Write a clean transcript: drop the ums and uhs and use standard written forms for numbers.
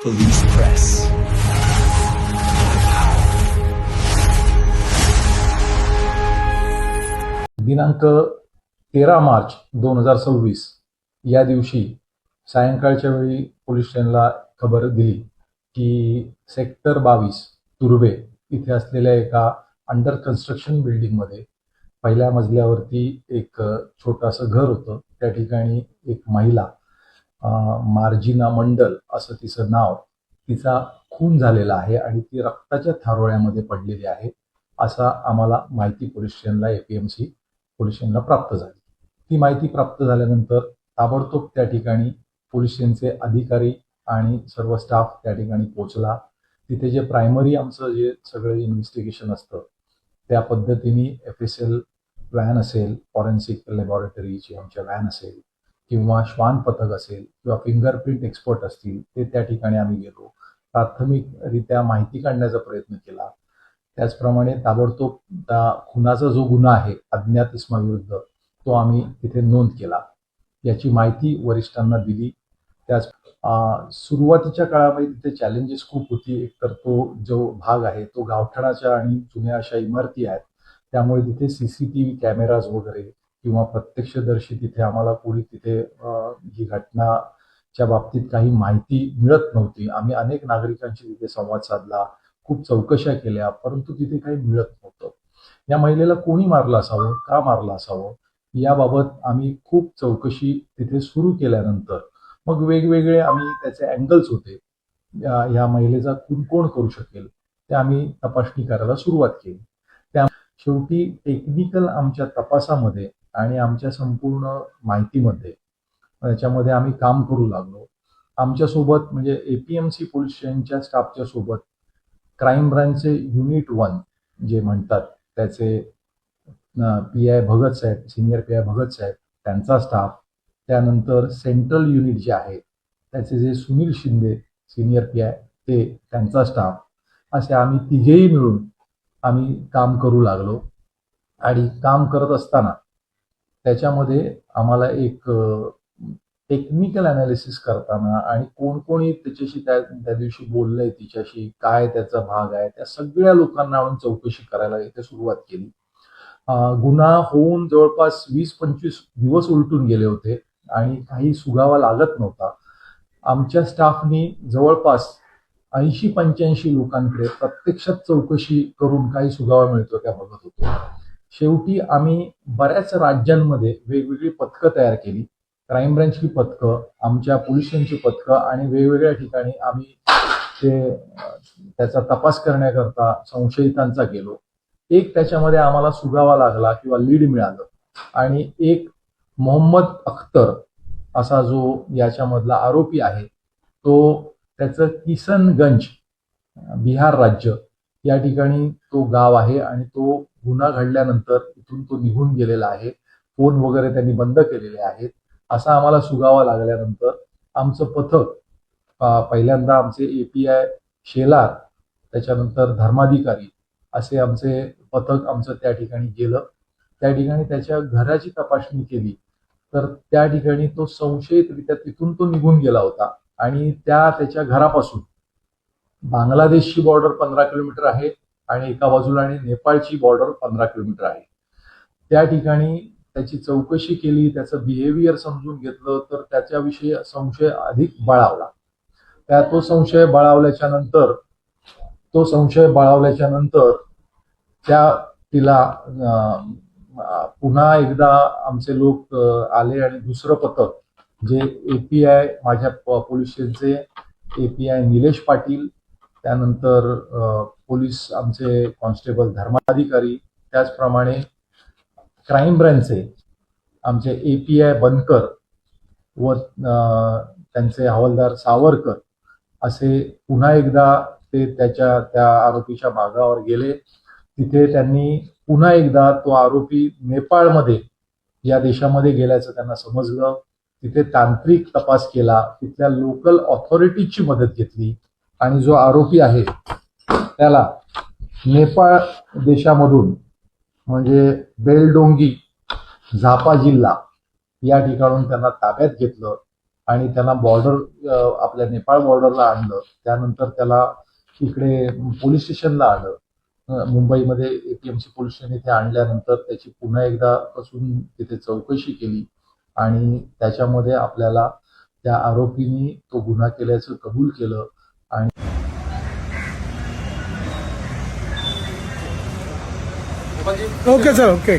Police Press. दिनांक 13 मार्च 2026 या दिवशी सायंकाळच्या वेळी पोलीस स्टेशनला खबर दिली की सेक्टर 22 तुर्भे इथे असलेल्या एका अंडर कन्स्ट्रक्शन बिल्डिंगमध्ये पहिल्या मजल्यावरती एक छोटंसं घर होतं. त्या ठिकाणी एक महिला मार्जिना मंडल असं तिचं नाव, तिचा खून झालेला आहे आणि ती रक्ताच्या थारोळ्यामध्ये पडलेली आहे असा आम्हाला माहिती पोलीस स्टेशनला एपीएमसी पोलीस स्टेशनला प्राप्त झाली. ती माहिती प्राप्त झाल्यानंतर ताबडतोब त्या ठिकाणी पोलीस स्टेशनचे अधिकारी आणि सर्व स्टाफ त्या ठिकाणी पोहोचला. तिथे जे प्रायमरी आमचं जे सगळं इन्व्हेस्टिगेशन असतं त्या पद्धतीने FSL व्हॅन असेल, फॉरेन्सिक लॅबॉरेटरीची आमच्या व्हॅन असेल किंवा श्वान पथक असेल किंवा फिंगरप्रिंट एक्सपर्ट असतील, ते त्या ठिकाणी आम्ही गेलो. प्राथमिकरित्या माहिती काढण्याचा प्रयत्न केला. त्याचप्रमाणे ताबडतोब त्या खुनाचा जो गुन्हा आहे अज्ञात इसमाविरुद्ध, तो आम्ही तिथे नोंद केला. याची माहिती वरिष्ठांना दिली. त्याच सुरुवातीच्या काळामध्ये तिथे चॅलेंजेस खूप होती. एकतर तो जो भाग आहे तो गावठाणाच्या आणि जुन्या अशा इमारती आहेत, त्यामुळे तिथे CCTV कॅमेराज वगैरे किंवा प्रत्यक्षदर्शी तिथे आम्हाला कोणी तिथे ही घटनाच्या बाबतीत काही माहिती मिळत नव्हती. आम्ही अनेक नागरिकांशी तिथे संवाद साधला, खूप चौकशा केल्या, परंतु तिथे काही मिळत नव्हतं. या महिलेला कोणी मारलं असावं, का मारलं असावं, याबाबत आम्ही खूप चौकशी तिथे सुरू केल्यानंतर मग वेगवेगळे आम्ही त्याचे अँगल्स होते, या महिलेचा खून कोण करू शकेल, ते आम्ही तपासणी करायला सुरुवात केली. त्या शेवटी टेक्निकल आमच्या तपासामध्ये आणि आमच्या संपूर्ण माहितीमध्ये त्याच्यामध्ये आम्ही काम करू लागलो. आमच्यासोबत म्हणजे एपीएमसी पोलीस स्टेशनच्या स्टाफच्या सोबत क्राईम ब्रांचचे युनिट 1 जे म्हणतात त्याचे PI भगत साहेब, सिनियर PI भगत साहेब, त्यांचा स्टाफ, त्यानंतर सेंट्रल युनिट जे आहे त्याचे जे सुनील शिंदे सिनियर PI, ते त्यांचा स्टाफ, असे आम्ही तिघेही मिळून आम्ही काम करू लागलो. आणि काम करत असताना त्याच्यामध्ये आम्हाला एक टेक्निकल अनालिसिस करताना आणि कोण कोणी त्याच्याशी त्या दिवशी बोललंय, तिच्याशी काय त्याचा भाग आहे, त्या सगळ्या लोकांना आणून चौकशी करायला इथे सुरुवात केली. गुन्हा होऊन जवळपास 20-25 दिवस उलटून गेले होते आणि काही सुगावा लागत नव्हता. आमच्या स्टाफनी जवळपास 80-85 लोकांकडे प्रत्यक्षात चौकशी करून काही सुगावा मिळतो त्या बघत होतो. शेवटी आम्ही बऱ्याच राज्यांमध्ये वेगवेगळी पथकं तयार केली. क्राईम ब्रँचची पथकं, आमच्या पोलीस स्टेशनची पथकं आणि वेगवेगळ्या ठिकाणी आम्ही त्याचा तपास करण्याकरता संशयितांचा गेलो. एक त्याच्यामध्ये आम्हाला सुगावा लागला किंवा लीड मिळालं आणि एक मोहम्मद अख्तर असा जो याच्यामधला आरोपी आहे, तो त्याचं किसनगंज बिहार राज्य या ठिकाणी तो गाव आहे आणि तो गुन्हा घडल्यानंतर इथून तो निघून गेलेला आहे. फोन वगैरे त्यांनी बंद केलेले आहेत असा आम्हाला सुगावा लागल्यानंतर आमचं पथक पहिल्यांदा आमचे API शेलार, त्याच्यानंतर धर्माधिकारी असे आमचे पथक आमचं त्या ठिकाणी गेलं. त्या ठिकाणी त्याच्या घराची तपासणी केली तर त्या ठिकाणी तो संशयितरित्या तिथून तो निघून गेला होता आणि त्याच्या घरापासून बांगलादेशची बॉर्डर 15 किलोमीटर आहे आणि एका बाजूला आणि नेपाळची बॉर्डर 15 किलोमीटर आहे. त्या ठिकाणी त्याची चौकशी केली, त्याचं बिहेवियर समजून घेतलं तर त्याच्याविषयी संशय अधिक बळावला. तो संशय बळावल्याच्या नंतर तिला पुन्हा एकदा आमचे लोक आले आणि दुसरं पथक जे API माझ्या पोलीस स्टेशनचे API निलेश पाटील, त्यानंतर पोलीस आमचे कॉन्स्टेबल धर्माधिकारी, त्याचप्रमाणे क्राईम ब्रँचचे आमचे API बनकर व त्यांचे हवालदार सावरकर असे पुन्हा एकदा ते त्या आरोपीच्या मागावर गेले. तिथे त्यांनी पुन्हा एकदा तो आरोपी नेपाळमध्ये या देशामध्ये गेल्याचं त्यांना समजलं. तिथे तांत्रिक तपास केला, तिथल्या लोकल ऑथॉरिटीजची मदत घेतली आणि जो आरोपी आहे त्याला नेपाळ देशामधून म्हणजे बेलडोंगी झापा जिल्हा या ठिकाणून त्यांना ताब्यात घेतलं. आणि त्यांना आपल्या नेपाळ बॉर्डरला आणलं. त्यानंतर त्याला इकडे पोलीस स्टेशनला आलं. मुंबईमध्ये एपीएमसी पोलीस स्टेशन इथे आणल्यानंतर त्याची पुन्हा एकदा पासून तिथे चौकशी केली आणि त्याच्यामध्ये आपल्याला त्या आरोपींनी तो गुन्हा केल्याचं कबूल केलं आणि ओके सर, ओके.